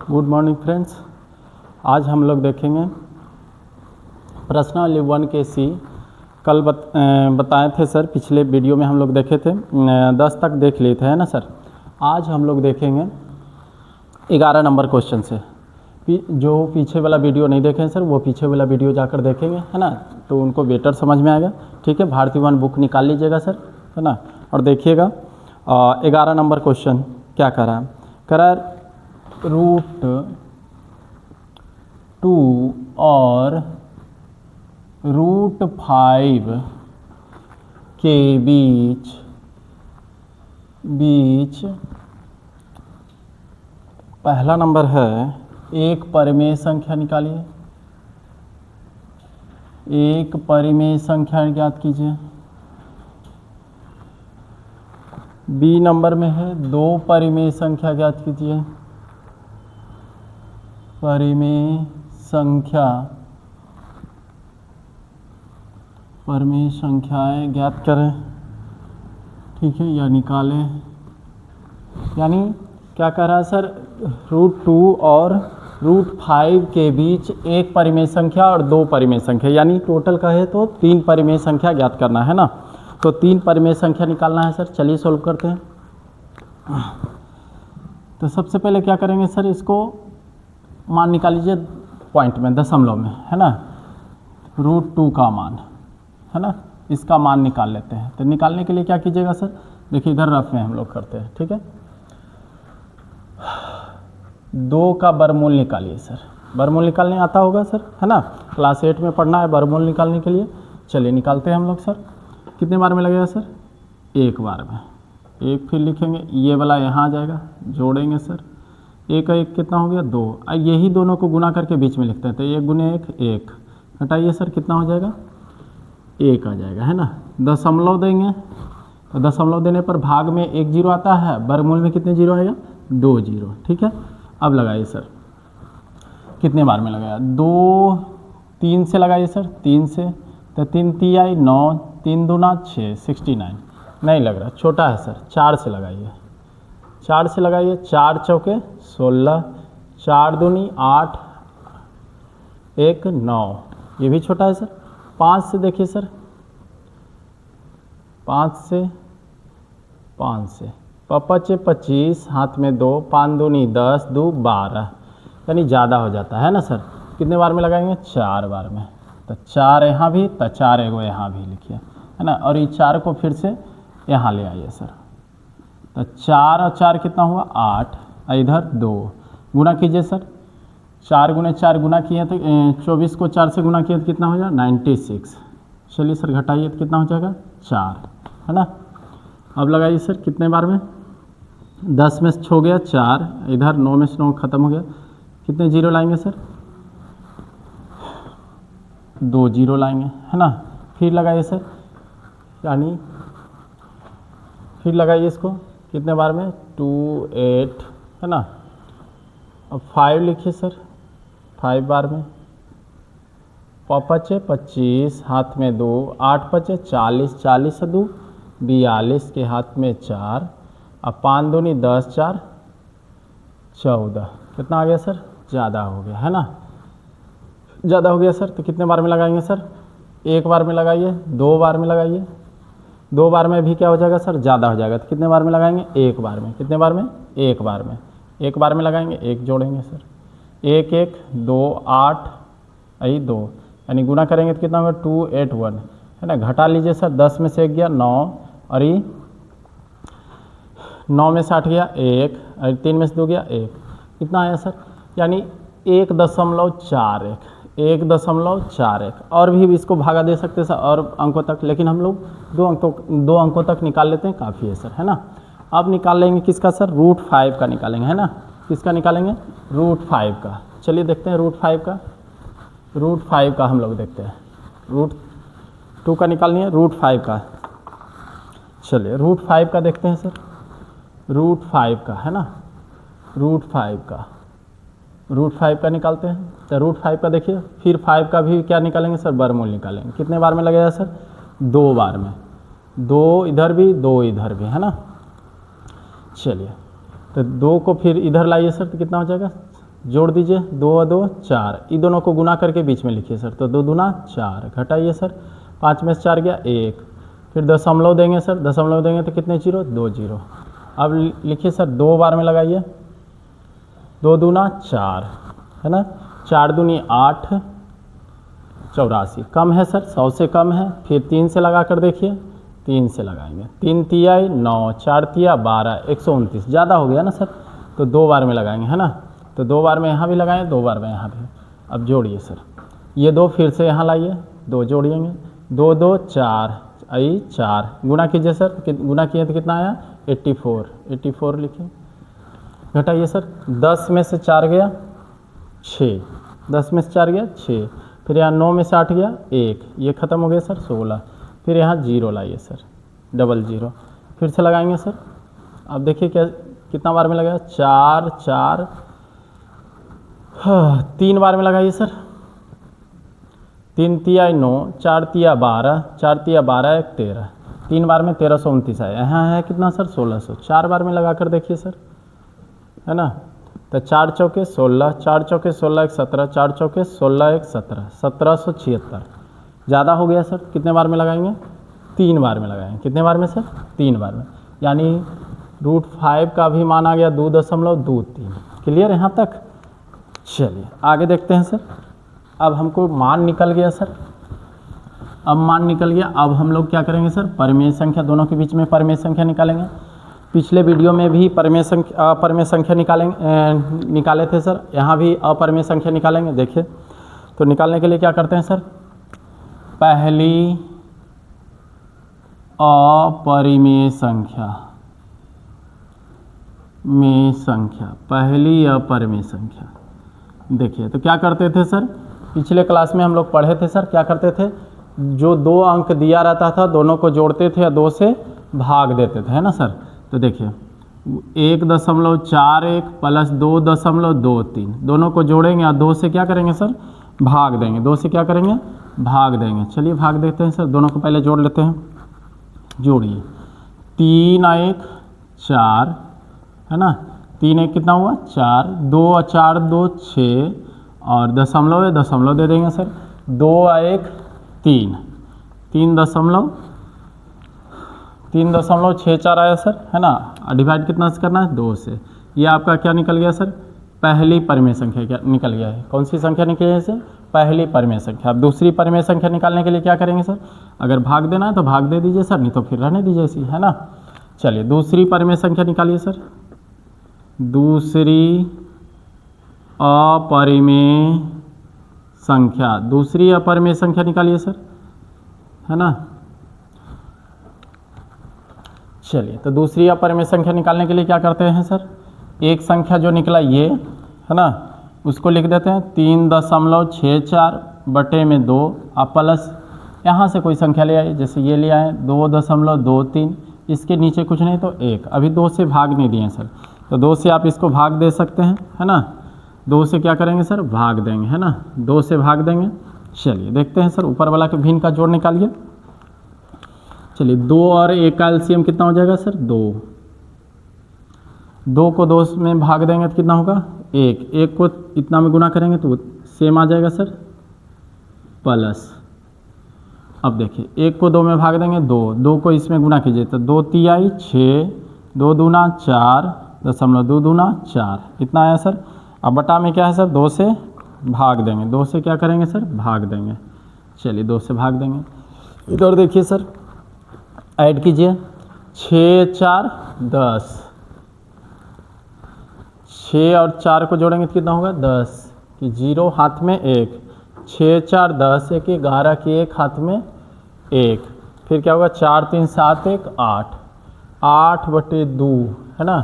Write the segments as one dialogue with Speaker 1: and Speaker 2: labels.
Speaker 1: Good morning friends. आज हम लोग देखेंगे प्रश्नावली 1 के सी। कल बताए थे सर, पिछले वीडियो में हम लोग देखे थे 10 तक देख लिए थे, है ना सर। आज हम लोग देखेंगे 11 नंबर क्वेश्चन से। जो पीछे वाला वीडियो नहीं देखे सर, वो पीछे वाला वीडियो जाकर देखेंगे, है ना, तो उनको बेटर समझ में आएगा। ठीक है, भारती वन बुक निकाल लीजिएगा सर, है ना, और देखिएगा 11 नंबर क्वेश्चन क्या कह रहा है। कह रहा है √2 और √5 के बीच पहला नंबर है एक परिमेय संख्या निकालिए। एक परिमेय संख्या ज्ञात कीजिए। बी नंबर में है 2 परिमेय संख्या ज्ञात कीजिए। परिमेय संख्याएं ज्ञात करें, ठीक है, या निकालें। यानी क्या कह रहा है सर, √2 और √5 के बीच एक परिमेय संख्या और 2 परिमेय संख्या, यानी टोटल कहे तो 3 परिमेय संख्या ज्ञात करना है ना। तो 3 परिमेय संख्या निकालना है सर। चलिए सॉल्व करते हैं। तो सबसे पहले क्या करेंगे सर, इसको मान निकाल लीजिए पॉइंट में, दशमलव में, है ना। √2 का मान, है ना, इसका मान निकाल लेते हैं। तो निकालने के लिए क्या कीजिएगा सर, देखिए इधर रफ में हम लोग करते हैं, ठीक है। 2 का वर्गमूल निकालिए सर। वर्गमूल निकालने आता होगा सर, है ना, क्लास 8 में पढ़ना है वर्गमूल निकालने के लिए। चलिए निकालते हैं हम लोग सर। कितने बार में लगेगा सर, एक बार में। एक फिर लिखेंगे, ये वाला यहाँ आ जाएगा, जोड़ेंगे सर। एक एक कितना हो गया, 2। यही दोनों को गुना करके बीच में लिखते हैं, तो 1 गुने 1 1, हटाइए सर, कितना हो जाएगा, 1 आ जाएगा, है ना। दशमलव देंगे, तो दशमलव देने पर भाग में 1 जीरो आता है, वर्गमूल में कितने जीरो आएगा, 2 जीरो, ठीक है। अब लगाइए सर, कितने बार में लगाया, 2 3 से लगाइए सर, 3 से, तो 3 3 आई 9, 3 दूना 6, 69 नहीं लग रहा, छोटा है सर। 4 से लगाइए, 4 से लगाइए, 4 चौके 16, 4 दूनी 8, 1 9, ये भी छोटा है सर। 5 से देखिए सर, 5 से 5 25, हाथ में 2, 5 दूनी 10, 2 12, यानी ज़्यादा हो जाता है ना सर। कितने बार में लगाएंगे, 4 बार में। तो 4 यहाँ भी, तो 4 एगो यहाँ भी लिखिए, है ना, और ये 4 को फिर से यहाँ ले आइए सर। तो 4 और 4 कितना हुआ, 8, इधर 2, गुना कीजिए सर। 4 गुने 4 गुना किए तो 24 को 4 से गुना किए तो कितना हो जाएगा, 96। चलिए सर घटाइए तो कितना हो जाएगा, 4, है ना। अब लगाइए सर, कितने बार में, 10 में से 6 गया 4, इधर 9 में से 9 खत्म हो गया, कितने जीरो लाएंगे सर, 2 जीरो लाएंगे, है ना। फिर लगाइए सर, यानी फिर लगाइए इसको, कितने बार में, 2 8, है ना। अब 5 लिखिए सर, 5 बार में। 5 25, हाथ में 2, 8 5 40, 40 से 2 42 के हाथ में 4, अब 5 दूनी 10, 4 14, कितना आ गया सर, ज़्यादा हो गया, है ना, ज़्यादा हो गया सर। तो कितने बार में लगाएंगे सर, 1 बार में लगाइए, 2 बार में लगाइए। 2 बार में भी क्या हो जाएगा सर, ज़्यादा हो जाएगा। तो कितने बार में लगाएंगे, 1 बार में। कितने बार में, 1 बार में। 1 बार में लगाएंगे, 1 जोड़ेंगे सर, 1 1 2 8 2, यानी गुना करेंगे तो कितना होगा, 2 8 1, है ना। घटा लीजिए सर, 10 में से 1 गया 9, और ये 9 में से 8 गया 1, और 3 में से 2 गया 1, कितना आया सर, यानी 1.41, 1.41। और भी इसको भागा दे सकते हैं सर और अंकों तक, लेकिन हम लोग 2 अंकों तक निकाल लेते हैं, काफ़ी है सर, है ना। अब निकाल लेंगे किसका सर, √5 का निकालेंगे, है ना। किसका निकालेंगे, √5 का। चलिए देखते हैं √5 का। √5 का हम लोग देखते हैं, √2 का निकालनी है, √5 का। चलिए √5 का देखते हैं सर, √5 का, है ना, √5 का निकालते हैं। तो √5 का देखिए, फिर 5 का भी क्या निकालेंगे सर, वर्गमूल निकालेंगे। कितने बार में लगेगा सर, 2 बार में। 2 इधर भी, 2 इधर भी, है ना। चलिए तो 2 को फिर इधर लाइए सर, तो कितना हो जाएगा, जोड़ दीजिए, 2 और 2 4, इन दोनों को गुना करके बीच में लिखिए सर, तो 2 दूना 4, घटाइए सर, 5 में से 4 गया 1, फिर दशमलव देंगे सर, दशमलव देंगे तो कितने जीरो, 2 जीरो। अब लिखिए सर 2 बार में लगाइए, 2 दूना 4 है ना, 4 दूनी 8, 84 कम है सर, 100 से कम है। फिर 3 से लगा कर देखिए, 3 से लगाएंगे, 3 तिया 9, 4 तिया 12, 129 ज़्यादा हो गया ना सर, तो 2 बार में लगाएंगे है ना, तो 2 बार में यहाँ भी लगाएं, 2 बार में यहाँ भी। अब जोड़िए सर, ये 2 फिर से यहाँ लाइए, 2 जोड़िएंगे, 2 2 4 आई 4, गुना कीजिए सर, गुना किए तो कितना आया 84, 84 लिखिए, घटाइए सर, 10 में से 4 गया 6, 10 में से 4 गया 6, फिर यहाँ 9 में से 8 गया 1, ये ख़त्म हो गया सर 16, फिर यहाँ 0 लाइए सर, 00, फिर से लगाएंगे सर। अब देखिए क्या कितना बार में लगाया, 4 4, 3 बार में लगाइए सर, 3 तिया 9, 4 तिया 12, 4 तिया 12 1 13, 3 बार में 1329 आया, यहाँ है कितना सर 1600, 4 बार में लगा कर देखिए सर, है ना, तो 4 चौके 16, 4 चौके 16 1 17, 4 चौके 16 1 17, 1776, ज़्यादा हो गया सर, कितने बार में लगाएंगे, 3 बार में लगाएंगे, कितने बार में सर, 3 बार में, यानी √5 का भी मान आ गया 2.23, क्लियर यहाँ तक। चलिए आगे देखते हैं सर, अब हमको मान निकल गया सर, अब मान निकल गया, अब हम लोग क्या करेंगे सर, परिमेय संख्या, दोनों के बीच में परिमेय संख्या निकालेंगे। पिछले वीडियो में भी परिमेय संख्या निकाले थे सर, यहाँ भी अपरिमेय संख्या निकालेंगे। देखिए तो निकालने के लिए क्या करते हैं सर, पहली अपरिमेय संख्या में संख्या, पहली अपरिमेय संख्या। देखिए तो क्या करते थे सर, पिछले क्लास में हम लोग पढ़े थे सर, क्या करते थे, जो 2 अंक दिया रहता था दोनों को जोड़ते थे या 2 से भाग देते थे, है ना सर। तो देखिए 1.41 प्लस 2.23, दोनों को जोड़ेंगे और 2 से क्या करेंगे सर, भाग देंगे, 2 से क्या करेंगे, भाग देंगे। चलिए भाग देते हैं सर, दोनों को पहले जोड़ लेते हैं, जोड़िए, 3 और 1 4 है ना, 3 1 कितना हुआ 4, 2 और 4 2 6, और दशमलव है, दशमलव दे देंगे सर, 2 और 1 3, 3.64 आया सर, है ना, डिवाइड कितना से करना है, 2 से। ये आपका क्या निकल गया सर, पहली परिमेय संख्या क्या निकल गया है, कौन सी संख्या निकली है सर, पहली परिमेय संख्या। अब दूसरी परिमेय संख्या निकालने के लिए क्या करेंगे सर, अगर भाग देना है तो भाग दे दीजिए सर, नहीं तो फिर रहने दीजिए इसी, है ना। चलिए दूसरी परिमेय संख्या निकालिए सर, दूसरी अपरिमेय संख्या, दूसरी अपरिमेय संख्या निकालिए सर, है ना। चलिए तो दूसरी अपरिमेय संख्या निकालने के लिए क्या करते हैं सर, एक संख्या जो निकला ये है ना, उसको लिख देते हैं 3.64 बटे में 2, आप प्लस यहाँ से कोई संख्या ले आइए, जैसे ये ले आए 2.23, इसके नीचे कुछ नहीं तो 1, अभी 2 से भाग नहीं दिए सर, तो 2 से आप इसको भाग दे सकते हैं, है ना, 2 से क्या करेंगे सर, भाग देंगे, है ना, 2 से भाग देंगे। चलिए देखते हैं सर, ऊपर वाला के भिन्न का जोड़ निकालिए। चलिए 2 और 1 का एलसीएम कितना हो जाएगा सर, 2, 2 को 2 में भाग देंगे तो कितना होगा 1, 1 को इतना में गुना करेंगे तो सेम आ जाएगा सर, प्लस। अब देखिए 1 को 2 में भाग देंगे 2, 2 को इसमें गुना कीजिए तो 2 तिहाई 6, 2 दूना 4, 2 दूना 4, इतना आया सर। अब बटा में क्या है सर, 2 से भाग देंगे, 2 से क्या करेंगे सर, भाग देंगे। चलिए 2 से भाग देंगे। इधर देखिए सर, ऐड कीजिए, 6 4 10, 6 और 4 को जोड़ेंगे तो कितना होगा 10, कि 0 हाथ में 1, 6 4 10, 1 11 की 1 हाथ में 1, फिर क्या होगा 4 3 7 1 8, 8 बटे 2, है ना,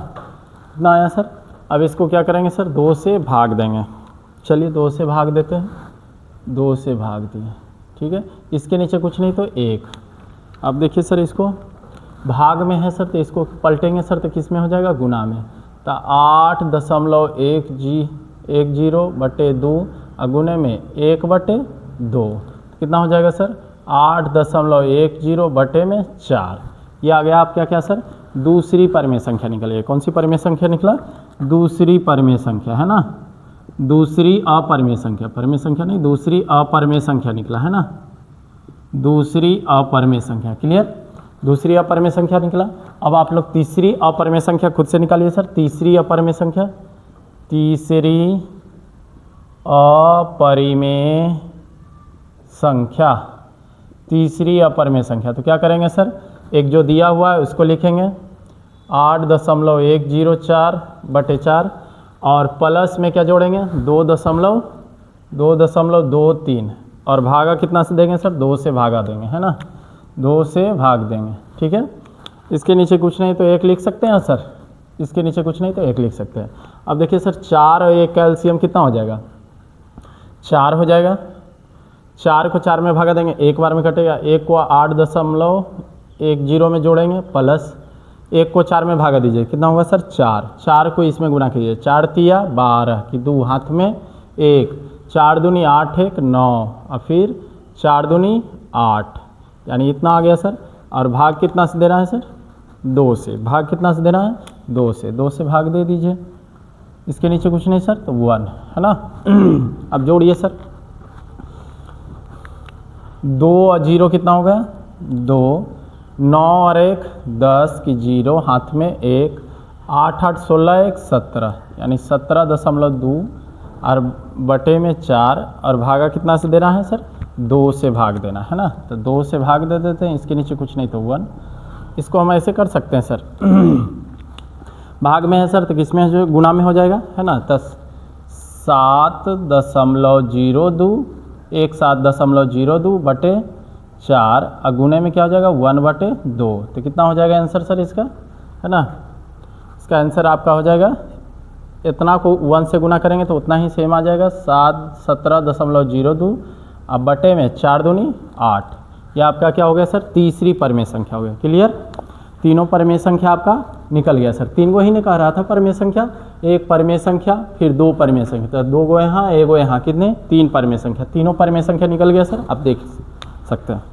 Speaker 1: इतना आया सर। अब इसको क्या करेंगे सर, 2 से भाग देंगे। चलिए 2 से भाग देते हैं, 2 से भाग दिए, ठीक है, इसके नीचे कुछ नहीं तो 1। अब देखिए सर, इसको भाग में है सर तो इसको पलटेंगे सर तो किस में हो जाएगा, गुना में, तो 8.10 बटे 2 गुने में 1 बटे 2, कितना हो जाएगा सर, 8.10 बटे में 4। ये आ गया आपका क्या सर, दूसरी परिमेय संख्या निकल गई। कौन सी परिमेय संख्या निकला, दूसरी परिमेय संख्या, है ना, दूसरी अपरिमेय संख्या, परिमेय संख्या नहीं, दूसरी अपरिमेय संख्या निकला है ना, दूसरी अपरिमेय संख्या। क्लियर, दूसरी अपरिमेय संख्या निकला। अब आप लोग तीसरी अपरिमेय संख्या खुद से निकालिए सर। तीसरी अपरिमेय संख्या, तीसरी अपरिमेय संख्या, तीसरी अपरिमेय संख्या। तो क्या करेंगे सर, एक जो दिया हुआ है उसको लिखेंगे 8.104/4 और प्लस में क्या जोड़ेंगे 2.23 और भागा कितना से देंगे सर, 2 से भागा देंगे, है ना, 2 से भाग देंगे। ठीक है, इसके नीचे कुछ नहीं तो 1 लिख सकते हैं सर, इसके नीचे कुछ नहीं तो 1 लिख सकते हैं। अब देखिए सर 4 और 1 का एलसीएम कितना हो जाएगा, 4 हो जाएगा। 4 को 4 में भागा देंगे, एक बार में कटेगा। 1 को 8.10 में जोड़ेंगे प्लस 1 को 4 में भागा दीजिए, कितना होगा सर 4। 4 को इसमें गुना कीजिए, 4 तिया 12 की 2 हाथ में 1, 4 दूनी 8 1 9 और फिर 4 दूनी 8, यानी इतना आ गया सर। और भाग कितना से देना है सर, 2 से। भाग कितना से देना है, 2 से। 2 से भाग दे दीजिए, इसके नीचे कुछ नहीं सर, तो 1 है ना। अब जोड़िए सर, 2 और 0 कितना हो गया 2, 9 और 1 10 की 0 हाथ में 1, 8 8 16 1 17, यानी 17.2 और बटे में 4 और भागा कितना से देना है सर, 2 से भाग देना है ना। तो 2 से भाग दे देते हैं, इसके नीचे कुछ नहीं तो 1। इसको हम ऐसे कर सकते हैं सर, भाग में है सर तो किसमें जो गुना में हो जाएगा, है ना। तो 7.02 एक 7.02 बटे 4 और गुने में क्या हो जाएगा 1/2। तो कितना हो जाएगा आंसर सर इसका, है ना। इसका आंसर आपका हो जाएगा, इतना को 1 से गुना करेंगे तो उतना ही सेम आ जाएगा 17.02 अब बटे में 4 दूनी 8। यह आपका क्या हो गया सर, तीसरी परिमेय संख्या हो गया। क्लियर, तीनों परिमेय संख्या आपका निकल गया सर। 3 गो ही ने कह रहा था परिमेय संख्या, एक परिमेय संख्या फिर 2 परिमेय संख्या, तो 2 गो यहाँ 1 गो यहाँ, कितने 3 परिमेय संख्या। तीनों परिमेय संख्या निकल गया सर, आप देख सकते हैं।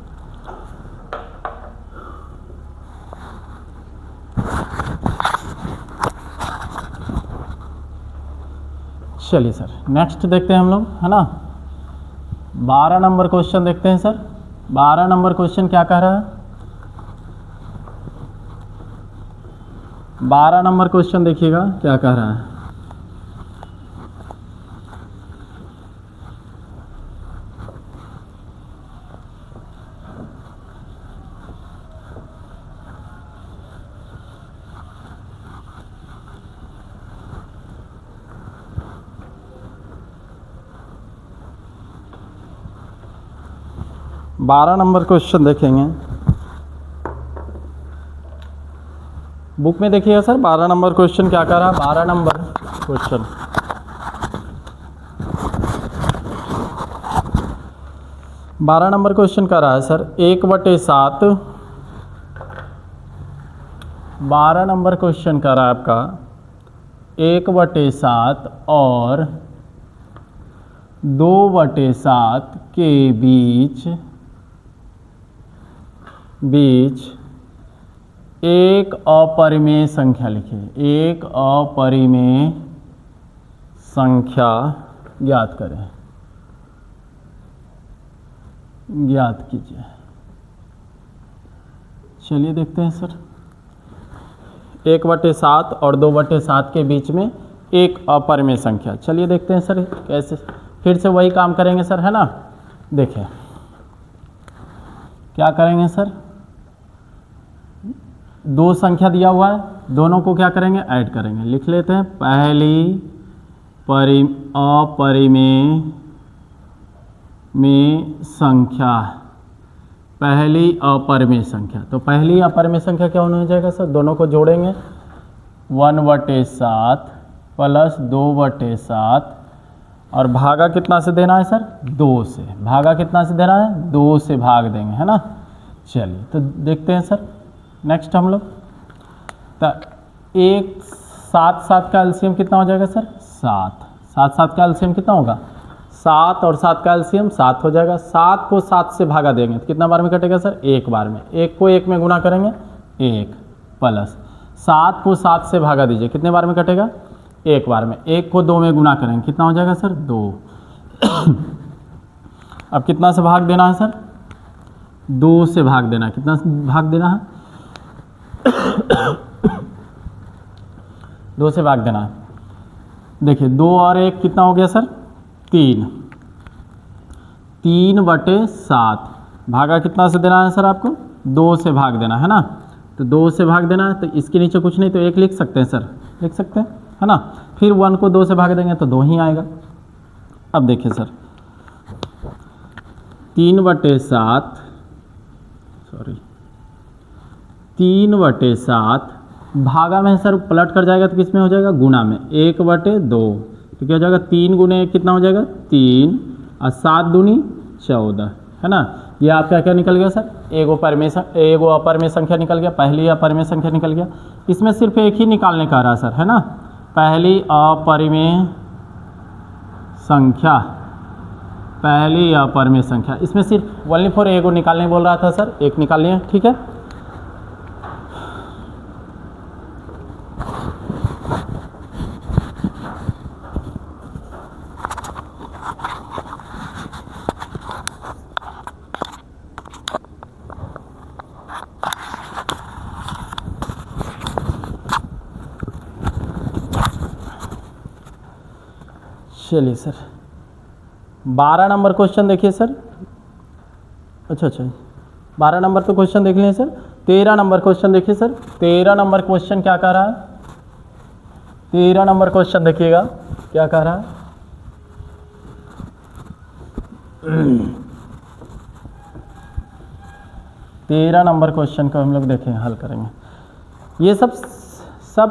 Speaker 1: चलिए सर नेक्स्ट देखते हैं हम लोग, है ना। 12 नंबर क्वेश्चन देखते हैं सर। 12 नंबर क्वेश्चन क्या कह रहा है, 12 नंबर क्वेश्चन देखिएगा क्या कह रहा है। बारह नंबर क्वेश्चन देखेंगे, बुक में देखिएगा सर। 12 नंबर क्वेश्चन क्या कर रहा है, 12 नंबर क्वेश्चन 12 नंबर क्वेश्चन कर रहा है सर 1/7। 12 नंबर क्वेश्चन कर रहा है आपका 1/7 और 2/7 के बीच एक अपरिमेय संख्या लिखिए। एक अपरिमेय संख्या ज्ञात करें, ज्ञात कीजिए। चलिए देखते हैं सर, 1/7 और 2/7 के बीच में एक अपरिमेय संख्या। चलिए देखते हैं सर कैसे, फिर से वही काम करेंगे सर, है ना। देखिए क्या करेंगे सर, 2 संख्या दिया हुआ है, दोनों को क्या करेंगे ऐड करेंगे। लिख लेते हैं पहली अपरिमेय में संख्या, पहली अपरिमेय संख्या। तो पहली अपरिमेय संख्या क्या होना हो जाएगा सर, दोनों को जोड़ेंगे 1/7 प्लस 2/7 और भागा कितना से देना है सर, 2 से। भागा कितना से देना है, 2 से भाग देंगे, है ना। चलिए तो देखते हैं सर नेक्स्ट हम लोग। तो 7 का एलसीएम कितना हो जाएगा सर, 7 का एलसीएम कितना होगा, 7 और 7 का एलसीएम 7 हो जाएगा। 7 को 7 से भागा देंगे तो कितना बार में कटेगा सर, 1 बार में। 1 को 1 में गुना करेंगे 1 प्लस 7 को 7 से भागा दीजिए, कितने बार में कटेगा, एक बार में, एक को 2 में गुना करेंगे कितना हो जाएगा सर 2। अब कितना से भाग देना है सर 2 से भाग देना है, कितना से भाग देना है 2 से भाग देना है। देखिए 2 और 1 कितना हो गया सर 3, 3/7 भागा कितना से देना है सर आपको 2 से भाग देना है ना, तो 2 से भाग देना है, तो इसके नीचे कुछ नहीं तो 1 लिख सकते हैं सर, लिख सकते हैं है ना। फिर 1 को 2 से भाग देंगे तो 2 ही आएगा। अब देखिए सर 3/7 भागा में सर पलट कर जाएगा तो किस में हो जाएगा गुणा में 1/2, तो क्या हो जाएगा 3 गुने 1 कितना हो जाएगा 3 और 7 दूनी 14 है ना। ये आपका क्या निकल गया सर एगो अपर में संख्या निकल गया, पहली अपर में संख्या निकल गया। इसमें सिर्फ एक ही निकालने का रहा सर है ना, पहली अपरिमेय संख्या, इसमें सिर्फ ओनली फॉर एगो निकालने बोल रहा था सर, एक निकाल लिए ठीक है। चलिए सर 12 नंबर क्वेश्चन देखिए सर, अच्छा 12 नंबर तो क्वेश्चन देख लें सर। 13 नंबर क्वेश्चन देखिए सर, 13 नंबर क्वेश्चन क्या कह रहा है, 13 नंबर क्वेश्चन देखिएगा क्या कह रहा है। 13 नंबर क्वेश्चन को हम लोग देखें हल करेंगे। ये सब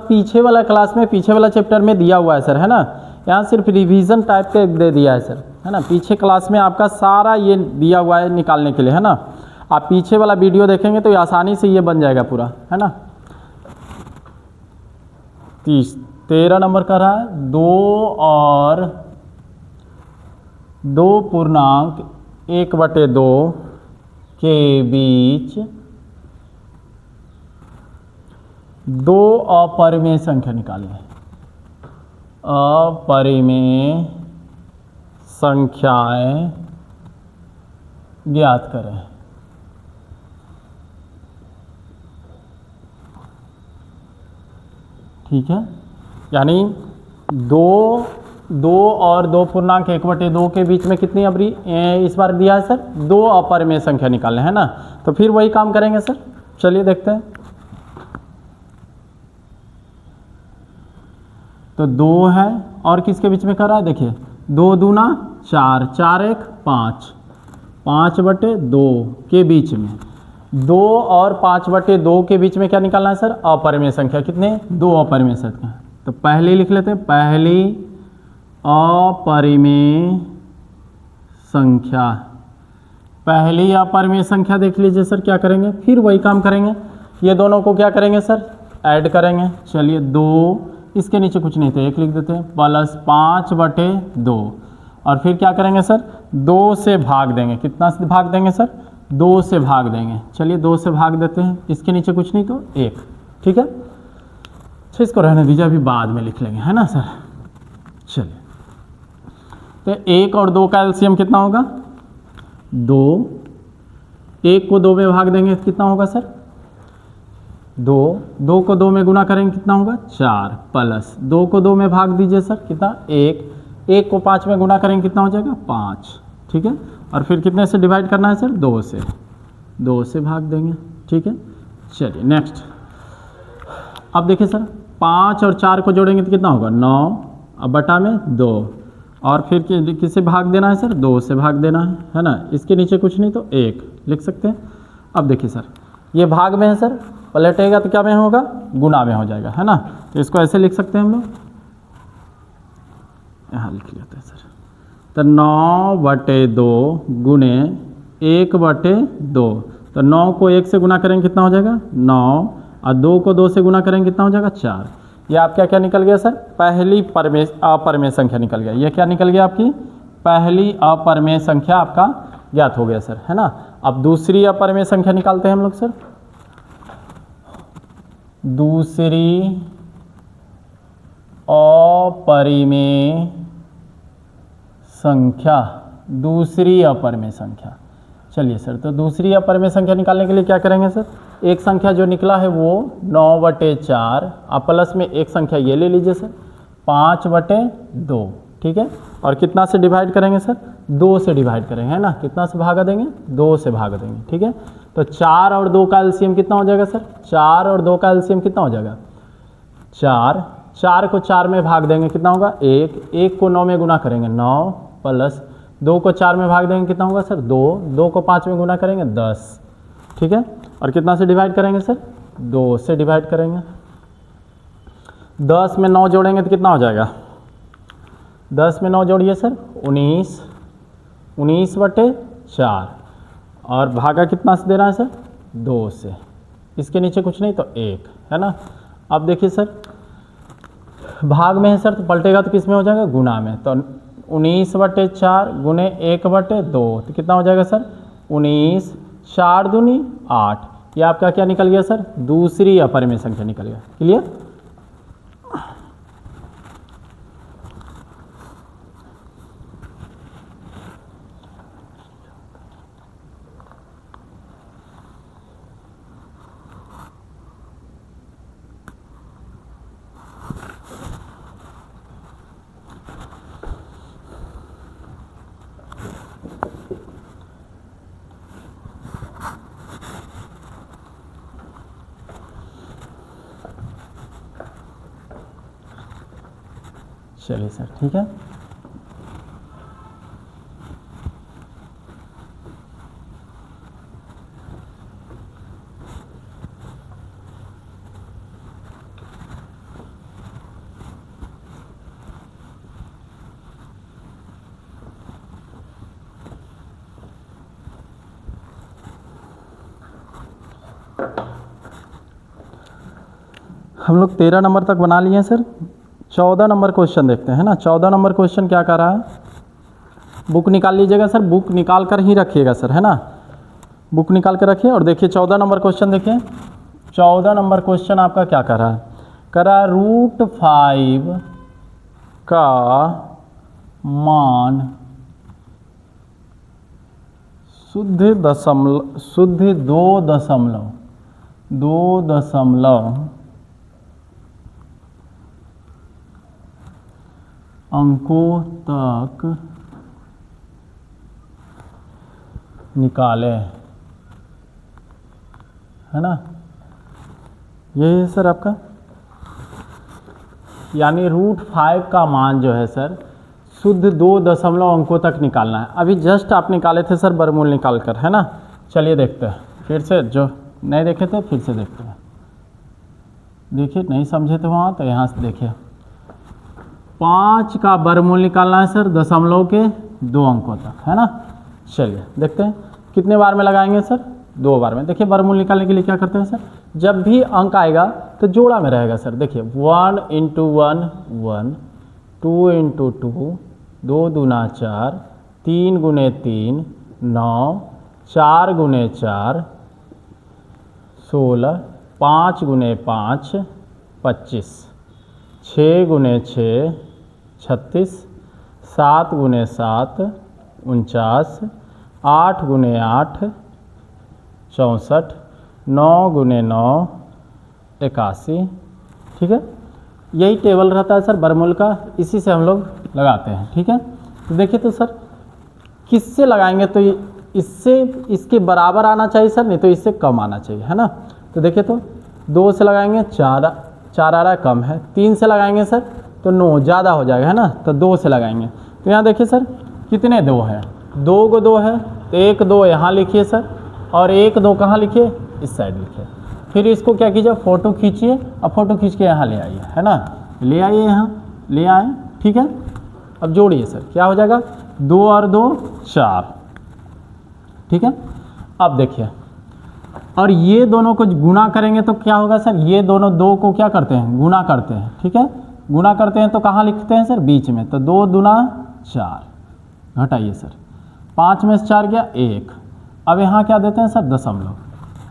Speaker 1: पीछे वाला क्लास में पीछे वाला चैप्टर में दिया हुआ है सर है ना, यहाँ सिर्फ रिवीजन टाइप के दे दिया है सर है ना। पीछे क्लास में आपका सारा ये दिया हुआ है निकालने के लिए है ना, आप पीछे वाला वीडियो देखेंगे तो आसानी से ये बन जाएगा पूरा है ना। 13 नंबर का रहा है 2 और 2.1/2 के बीच 2 अपरिमेय संख्या निकालें, अपरिमेय संख्याएं ज्ञात करें। ठीक है, यानी 2 और 2.1/2 के बीच में कितनी इस बार दिया है सर 2 अपरिमेय संख्या निकालने है ना, तो फिर वही काम करेंगे सर। चलिए देखते हैं, तो 2 है और किसके बीच में कर रहा है देखिए 2 दूना 4, 4 1 5, 5/2 के बीच में 2 और 5/2 के बीच में क्या निकालना है सर अपरिमेय संख्या, कितने 2 अपरिमेय संख्या। तो पहली लिख लेते हैं, पहली अपरिमेय संख्या, पहली अपरिमेय संख्या देख लीजिए सर। क्या करेंगे फिर वही काम करेंगे, ये दोनों को क्या करेंगे सर ऐड करेंगे। चलिए 2 इसके नीचे कुछ नहीं थे 1 लिख देते हैं प्लस 5/2 और फिर क्या करेंगे सर 2 से भाग देंगे, कितना से भाग देंगे सर 2 से भाग देंगे। चलिए 2 से भाग देते हैं, इसके नीचे कुछ नहीं तो 1 ठीक है। अच्छा इसको रहने दीजिए, अभी बाद में लिख लेंगे है ना सर। चलिए तो 1 और 2 का एलसीएम कितना होगा 2, 1 को 2 में भाग देंगे कितना होगा सर 2, 2 को 2 में गुना करेंगे कितना होगा 4 प्लस 2 को 2 में भाग दीजिए सर कितना 1, 1 को 5 में गुना करेंगे कितना हो जाएगा 5 ठीक है। और फिर कितने से डिवाइड करना है सर 2 से भाग देंगे ठीक है। चलिए नेक्स्ट, अब देखिए सर 5 और 4 को जोड़ेंगे तो कितना होगा 9, अब बटा में 2 और फिर किससे भाग देना है सर 2 से भाग देना है ना। इसके नीचे कुछ नहीं तो 1 लिख सकते हैं। अब देखिए सर ये भाग में है सर, पलटेगा तो क्या में होगा गुना में हो जाएगा है ना, तो इसको ऐसे लिख सकते हैं हम लोग, यहाँ लिख लेते हैं सर। तो 9/2 गुने 1/2, तो 9 को 1 से गुना करेंगे कितना हो जाएगा 9 और 2 को 2 से गुना करेंगे कितना हो जाएगा 4। ये आपका क्या निकल गया सर पहली अपरिमेय संख्या निकल गया। ये क्या निकल गया आपकी पहली अपरिमेय संख्या आपका ज्ञात हो गया सर है ना। अब दूसरी अपरिमेय संख्या निकालते हैं हम लोग सर। दूसरी अपरिमेय संख्या, दूसरी अपरिमेय संख्या। चलिए सर, तो दूसरी अपरिमेय संख्या निकालने के लिए क्या करेंगे सर, एक संख्या जो निकला है वो 9/4, आप प्लस में एक संख्या ये ले लीजिए सर 5/2, ठीक है। और कितना से डिवाइड करेंगे सर, 2 से डिवाइड करेंगे, है ना। कितना से भागा देंगे, 2 से भाग देंगे, ठीक है। तो 4 और 2 का एलसीएम कितना हो जाएगा सर, 4 और 2 का एलसीएम कितना हो जाएगा 4। 4 को 4 में भाग देंगे कितना होगा 1, 1 को 9 में गुना करेंगे 9, प्लस 2 को 4 में भाग देंगे कितना होगा सर 2, 2 को 5 में गुना करेंगे 10, ठीक है। और कितना से डिवाइड करेंगे सर, 2 से डिवाइड करेंगे। 10 में 9 जोड़ेंगे तो कितना हो जाएगा, 10 में 9 जोड़िए सर 19, 19/4, और भागा कितना से दे रहा है सर 2 से, इसके नीचे कुछ नहीं तो 1, है ना। अब देखिए सर, भाग में है सर तो पलटेगा तो किस में हो जाएगा, गुना में। तो 19/4 गुने 1/2 तो कितना हो जाएगा सर 19, 4 दूनी 8। ये आपका क्या निकल गया सर, दूसरी अपरिमेय संख्या निकल गया। क्लियर। चलिए सर, ठीक है। हम लोग 13 नंबर तक बना लिए हैं सर। 14 नंबर क्वेश्चन देखते हैं ना। 14 नंबर क्वेश्चन क्या कर रहा है, बुक निकाल लीजिएगा सर, बुक निकाल कर ही रखिएगा सर, है ना। बुक निकाल कर रखिए और देखिए 14 नंबर क्वेश्चन देखिए। 14 नंबर क्वेश्चन आपका क्या कर रहा है, कर रहा है √5 का मान शुद्ध 2 अंकों तक निकाले, है ना। यही है सर आपका, यानी √5 का मान जो है सर शुद्ध 2 अंकों तक निकालना है। अभी जस्ट आप निकाले थे सर वर्गमूल निकाल कर, है ना। चलिए देखते हैं फिर से, जो नहीं देखे थे फिर से देखते हैं। देखिए नहीं समझे थे वहाँ तो यहाँ से देखिए, 5 का वर्गमूल निकालना है सर दशमलव के 2 अंकों तक, है ना। चलिए देखते हैं कितने बार में लगाएंगे सर, 2 बार में। देखिए वर्गमूल निकालने के लिए क्या करते हैं सर, जब भी अंक आएगा तो जोड़ा में रहेगा सर। देखिए 1 × 1 1, 2 × 2 2 दूना 4, 3 × 3 9, 4 × 4 16, 5 × 5 25, 6 × 6 36, 7 × 7 49, 8 × 8 64, 9 × 9 81, ठीक है। यही टेबल रहता है सर वर्गमूल का, इसी से हम लोग लगाते हैं, ठीक है। तो देखिए तो सर किससे लगाएंगे, तो इससे इसके बराबर आना चाहिए सर, नहीं तो इससे कम आना चाहिए, है ना। तो देखिए तो 2 से लगाएंगे 4 आ रहा है, कम है। 3 से लगाएंगे सर तो 9 ज़्यादा हो जाएगा, है ना। तो 2 से लगाएंगे तो यहाँ देखिए सर कितने 2 हैं, 2 को 2 है तो 1 2 यहाँ लिखिए सर, और 1 2 कहाँ लिखिए, इस साइड लिखिए। फिर इसको क्या कीजिए, फ़ोटो खींचिए और फ़ोटो खींच के यहाँ ले आइए, है ना। ले आइए, यहाँ ले आए, ठीक है। अब जोड़िए सर, क्या हो जाएगा 2 और 2 4, ठीक है। अब देखिए, और ये दोनों को गुना करेंगे तो क्या होगा सर, ये दोनों 2 को क्या करते हैं, गुना करते हैं, ठीक है। गुना करते हैं तो कहाँ लिखते हैं सर, बीच में। तो 2 दूना 4, घटाइए सर, 5 में से 4 गया 1। अब यहाँ क्या देते हैं सर, दशमलव,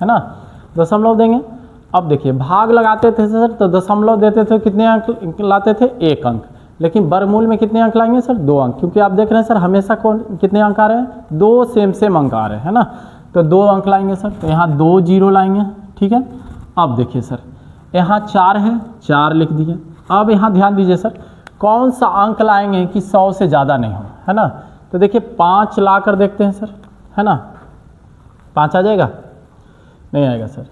Speaker 1: है ना। दशमलव देंगे अब देखिए भाग लगाते थे सर तो दशमलव देते थे, कितने अंक लाते थे? 1 अंक। लेकिन वर्गमूल में कितने अंक लाएंगे सर? 2 अंक, क्योंकि आप देख रहे हैं सर हमेशा कौन कितने अंक आ रहे हैं? 2 सेम अंक आ रहे हैं ना, तो 2 अंक लाएंगे सर। तो यहाँ 2 जीरो लाएंगे, ठीक है। अब देखिए सर यहाँ 4 है, 4 लिख दिए। अब यहाँ ध्यान दीजिए सर कौन सा अंक लाएंगे कि 100 से ज़्यादा नहीं हो, है ना। तो देखिए 5 ला कर देखते हैं सर, है ना। 5 आ जाएगा? नहीं आएगा सर।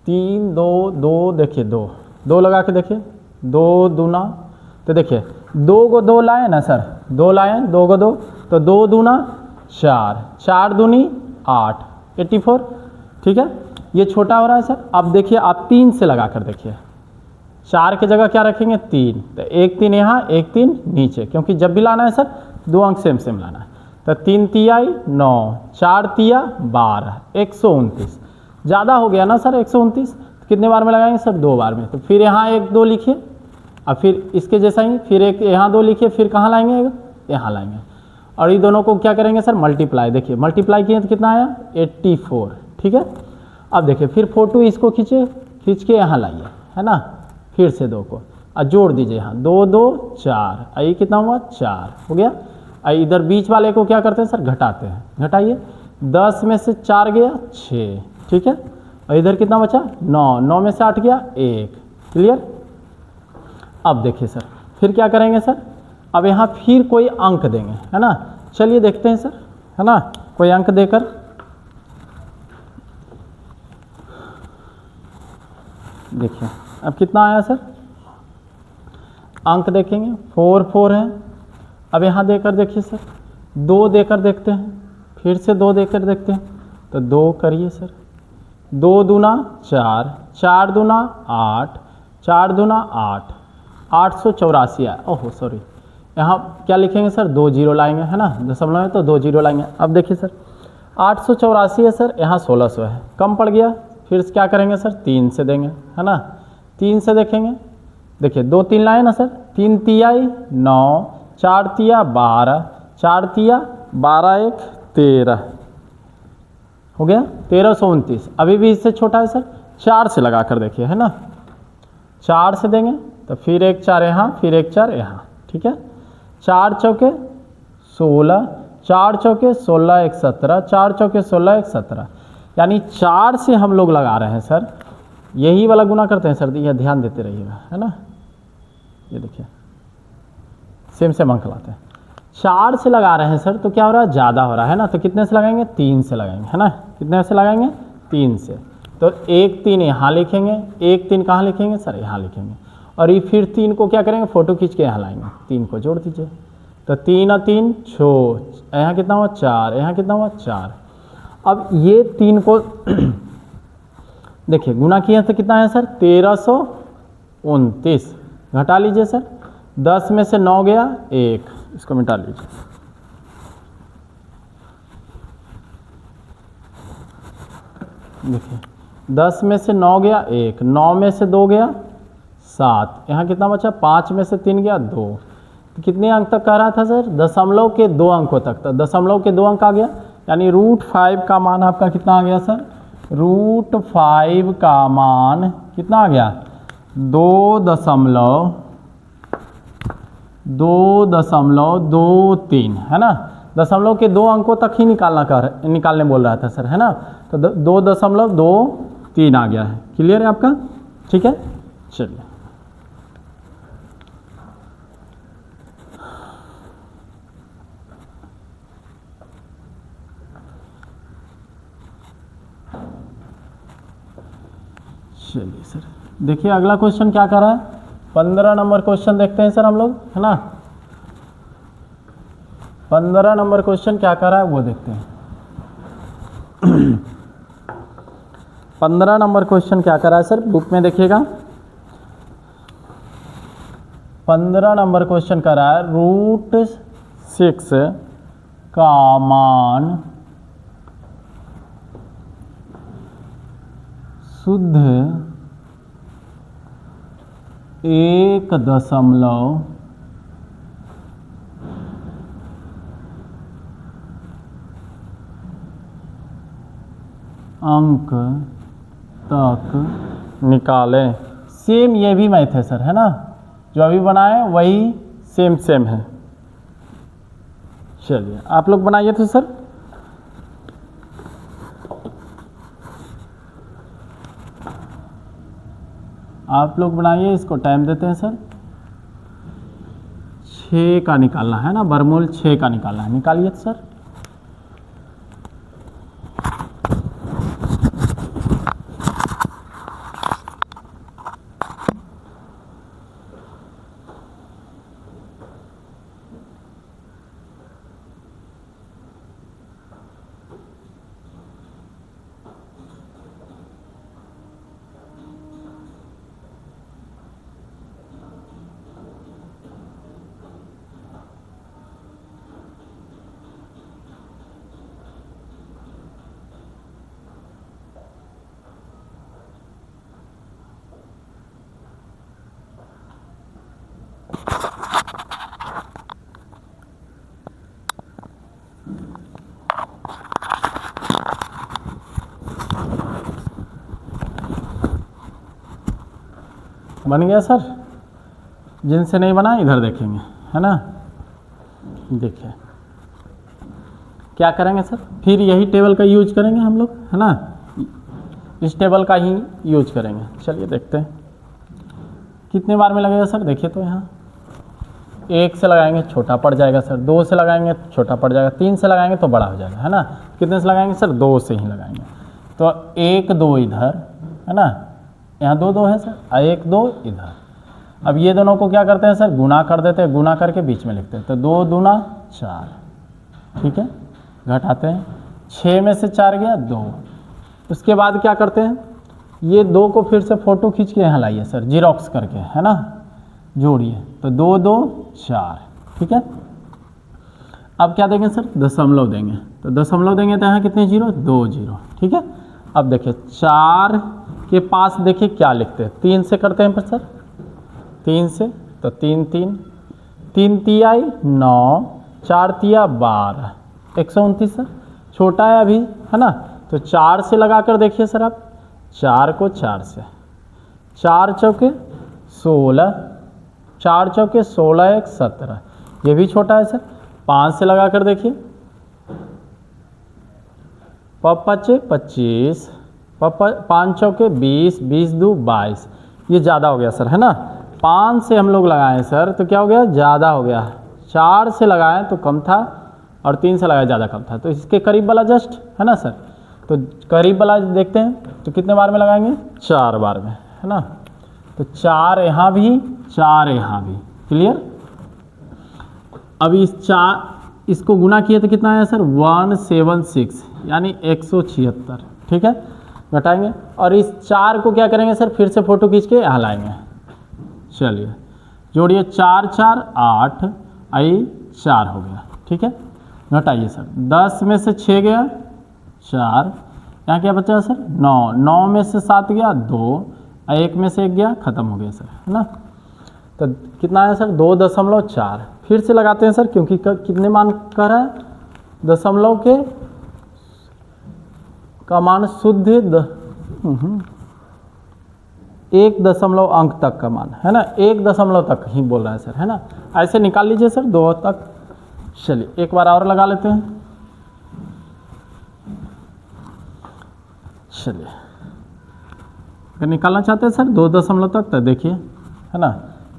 Speaker 1: 3 2 2, देखिए 2 2 लगा के देखिए, 2 दूना, तो देखिए 2 को 2 लाए ना सर, 2 लाए, 2 को 2, तो 2 दूना 4, 4 दूनी 8, 84, ठीक है। ये छोटा हो रहा है सर। अब देखिए आप 3 से लगा कर देखिए, 4 की जगह क्या रखेंगे? 3, तो 1 3 यहाँ, 1 3 नीचे, क्योंकि जब भी लाना है सर 2 अंक सेम लाना है। तो 3 तियाई 9, 4 तिया 12, 129। ज़्यादा हो गया ना सर 129, कितने बार में लगाएंगे सर? 2 बार में। तो फिर यहाँ 1 2 लिखिए, अब फिर इसके जैसा ही फिर एक यहाँ 2 लिखिए, फिर कहाँ लाएंगे? यहाँ लाएंगे। और ये दोनों को क्या करेंगे सर? मल्टीप्लाई। देखिए मल्टीप्लाई किए तो कितना आया? 84, ठीक है। अब देखिए फिर फोटो इसको खींचे, खींच के यहाँ लाइए, है ना। फिर से 2 को और जोड़ दीजिए यहाँ, 2 2 4, ये कितना हुआ? 4 हो गया। इधर बीच वाले को क्या करते हैं सर? घटाते हैं, घटाइए। 10 में से 4 गया 6, ठीक है। और इधर कितना बचा? 9, 9 में से 8 गया 1, क्लियर। अब देखिए सर फिर क्या करेंगे सर? अब यहाँ फिर कोई अंक देंगे, है ना। चलिए देखते हैं सर, है ना, कोई अंक देकर। देखिए अब कितना आया सर? अंक देखेंगे 4 4 है। अब यहाँ देकर देखिए सर, 2 देकर देखते हैं, फिर से 2 देकर देखते हैं। तो 2 करिए सर, 2 दूना 4, 4 दूना 8, 4 दूना 8, 884 है। ओहो सॉरी, यहाँ क्या लिखेंगे सर? 2 जीरो लाएंगे, है ना, दशमलव है तो 2 जीरो लाएंगे। अब देखिए सर 884 है सर, यहाँ 1600 है, कम पड़ गया। फिर क्या करेंगे सर? 3 से देंगे, है ना। 3 से देखेंगे, देखिए 2 3 लाए ना सर, 3 तियाई 9, 4 तिया 12, 4 तिया 12 1 13 हो गया 1329। अभी भी इससे छोटा है सर, 4 से लगा कर देखिए, है ना। 4 से देंगे तो फिर 1 4 यहाँ, फिर 1 4 यहाँ, ठीक है। 4 चौके 16, 4 चौके 16 1 17, 4 चौके 16 1 17, यानी 4 से हम लोग लगा रहे हैं सर। यही वाला गुना करते हैं सर, यह ध्यान देते रहिएगा, है ना। ये देखिए सेम अंक लाते हैं। 4 से लगा रहे हैं सर तो क्या हो रहा है? ज़्यादा हो रहा है ना। तो कितने से लगाएंगे? 3 से लगाएंगे, है ना। कितने से लगाएंगे? 3 से। तो 1 3 यहाँ लिखेंगे, 1 3 कहाँ लिखेंगे सर? यहाँ लिखेंगे। और ये फिर 3 को क्या करेंगे? फोटो खींच के यहाँ लाएंगे, 3 को जोड़ दीजिए। तो 3 और 3 6, यहाँ कितना हुआ? 4, यहाँ कितना हुआ? 4। अब ये 3 को देखिए गुना किए तो कितना है सर? 1329। घटा लीजिए सर, 10 में से 9 गया 1, इसको मिटा लीजिए। देखिए 10 में से 9 गया 1, 9 में से 2 गया 7, यहाँ कितना बचा? 5 में से 3 गया 2। तो कितने अंक तक कह रहा था सर? दशमलव के 2 अंकों तक। तो दशमलव के 2 अंक आ गया, यानी √5 का मान आपका कितना आ गया सर? √5 का मान कितना आ गया? 2.23, है ना। दशमलव के 2 अंकों तक ही निकालने बोल रहा था सर, है ना। तो 2.23 आ गया है। क्लियर है आपका? ठीक है, चलिए। चलिए सर देखिए अगला क्वेश्चन क्या कर रहा है? 15 नंबर क्वेश्चन देखते हैं सर हम लोग, है ना। 15 नंबर क्वेश्चन क्या कर रहा है वो देखते हैं। 15 नंबर क्वेश्चन क्या कर रहा है सर? बुक में देखिएगा। 15 नंबर क्वेश्चन कर रहा है √6 का मान शुद्ध 1 अंक तक निकालें। सेम ये भी मैथ है सर, है ना, जो अभी बनाए वही सेम है। चलिए आप लोग बनाइए तो सर। आप लोग बनाइए, इसको टाइम देते हैं सर। 6 का निकालना है ना, वर्गमूल 6 का निकालना है, निकालिए सर। बन गया सर। जिनसे नहीं बना इधर देखेंगे, है ना। देखिए क्या करेंगे सर, फिर यही टेबल का यूज करेंगे हम लोग, है ना, इस टेबल का ही यूज करेंगे। चलिए देखते हैं कितने बार में लगेगा सर। देखिए तो यहाँ 1 से लगाएंगे छोटा पड़ जाएगा सर, 2 से लगाएंगे छोटा पड़ जाएगा, 3 से लगाएंगे तो बड़ा हो जाएगा, है ना। कितने से लगाएंगे सर, 2 से ही लगाएंगे। तो 1 2 इधर, है ना, यहाँ 2 2 है सर, 1 2 इधर। अब ये दोनों को क्या करते हैं सर, गुना कर देते हैं, गुना करके बीच में लिखते हैं। तो 2 दूना 4, ठीक है, घटाते हैं, 6 में से 4 गया 2। उसके बाद क्या करते हैं, ये 2 को फिर से फ़ोटो खींच के यहाँ लाइए सर, जीरोक्स करके, है ना, जोड़िए। तो 2 2 4, ठीक है। अब क्या देंगे सर, दशमलव देंगे। तो दशमलव देंगे तो यहाँ कितने जीरो, 2 0, ठीक है। अब देखिए 4 के पास देखिए क्या लिखते हैं, 3 से करते हैं पर सर, 3 से, तो 3 3 3 तियाई 9, 4 तिया 12, 129 सर, छोटा है अभी, है ना। तो 4 से लगा कर देखिए सर आप, 4 को 4 से, 4 चौके 16, 4 चौके 16 1 17, ये भी छोटा है सर। 5 से लगा कर देखिए, 5 25, 5 चौके 20, 20 2 22, ये ज़्यादा हो गया सर, है ना। 5 से हम लोग लगाएं सर तो क्या हो गया, ज़्यादा हो गया। 4 से लगाएं तो कम था, और 3 से लगाया ज़्यादा कम था, तो इसके करीब वाला जस्ट, है ना सर। तो करीब वाला देखते हैं तो कितने बार में लगाएंगे, 4 बार में, है ना। तो 4 यहाँ भी, 4 यहाँ भी, क्लियर। अब इसको गुना किए तो कितना आया सर, 176, यानी 176, ठीक है। घटाएंगे और इस 4 को क्या करेंगे सर, फिर से फ़ोटो खींच के यहाँ लाएंगे। चलिए जोड़िए, 4 4 8, आई 4 हो गया, ठीक है। घटाइए सर, 10 में से 6 गया 4, यहाँ क्या बचा सर 9, 9 में से 7 गया 2, 1 में से 1 गया, ख़त्म हो गया सर, है ना। तो कितना आया सर, 2.4। फिर से लगाते हैं सर, क्योंकि कितने मान कर रहा है, दशमलव के का मान शुद्ध 1 दशमलव अंक तक का मान, है ना, 1 दशमलव तक ही बोल रहा है सर, है ना। ऐसे निकाल लीजिए सर 2 तक। चलिए एक बार और लगा लेते हैं। चलिए अगर निकालना चाहते हैं सर 2 दशमलव तक, तो देखिए, है ना,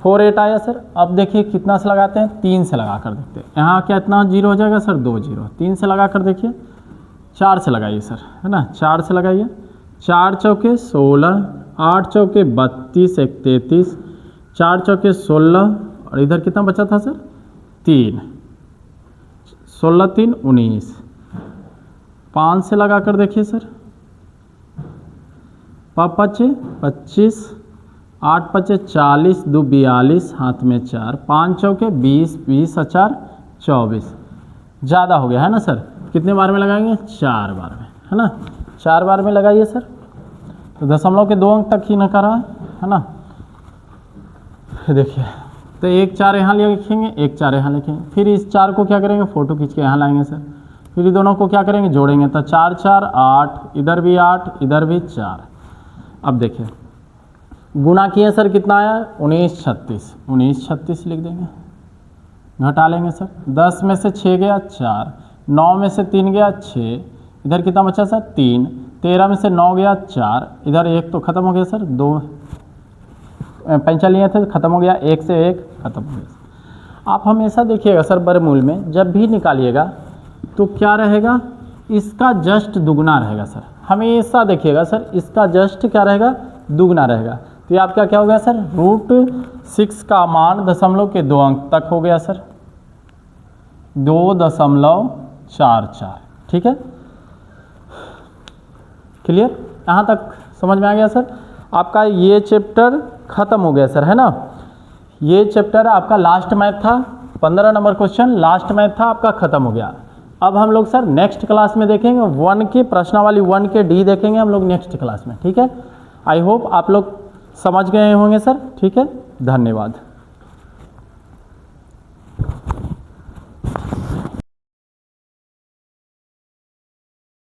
Speaker 1: 4 8 आया सर। अब देखिए कितना से लगाते हैं, 3 से लगा कर देखते हैं। यहाँ क्या इतना जीरो हो जाएगा सर, 2 0। 3 से लगा कर देखिए, 4 से लगाइए सर, है ना, 4 से लगाइए। 4 चौके 16, 8 चौके 32 1 33, 4 चौके 16, और इधर कितना बचा था सर, 3, 16 3 19। 5 से लगा कर देखिए सर, 5 5 25, 8 5 40, 2 42, हाथ में 4, 5 चौके 20, 20 4 24, ज़्यादा हो गया, है ना सर। कितने बार में लगाएंगे, 4 बार में, है ना। 4 बार में लगाइए सर। तो दशमलव के 2 अंक तक ही न करा है ना। देखिए तो 1 4 यहाँ लिखेंगे, 1 4 यहाँ लिखेंगे। फिर इस 4 को क्या करेंगे, फ़ोटो खींच के यहाँ लाएंगे सर। फिर ये दोनों को क्या करेंगे, जोड़ेंगे। तो 4 4 8, इधर भी 8, इधर भी 4। अब देखिए गुना किए सर कितना आया 1936, 1936 लिख देंगे, घटा लेंगे सर। 10 में से 6 गया 4, 9 में से 3 गया 6, इधर कितना बचा सर 3, 13 में से 9 गया 4, इधर 1 तो ख़त्म हो गया सर, 2 पैंचा लिए थे तो ख़त्म हो गया, 1 से 1 ख़त्म हो गया। आप हमेशा देखिएगा सर वर्गमूल में जब भी निकालिएगा तो क्या रहेगा, इसका जस्ट दुगना रहेगा सर, हमेशा देखिएगा सर इसका जस्ट क्या रहेगा, दुगना रहेगा। तो ये आपका क्या हो गया सर, √6 का मान दशमलव के 2 अंक तक हो गया सर, 2.44, ठीक है, क्लियर, यहाँ तक समझ में आ गया सर। आपका ये चैप्टर ख़त्म हो गया सर, है ना। ये चैप्टर आपका लास्ट मैथ था, 15 नंबर क्वेश्चन लास्ट मैथ था आपका, ख़त्म हो गया। अब हम लोग सर नेक्स्ट क्लास में देखेंगे 1 के प्रश्नावली 1 के डी देखेंगे हम लोग नेक्स्ट क्लास में, ठीक है। आई होप आप लोग समझ गए होंगे सर, ठीक है, धन्यवाद।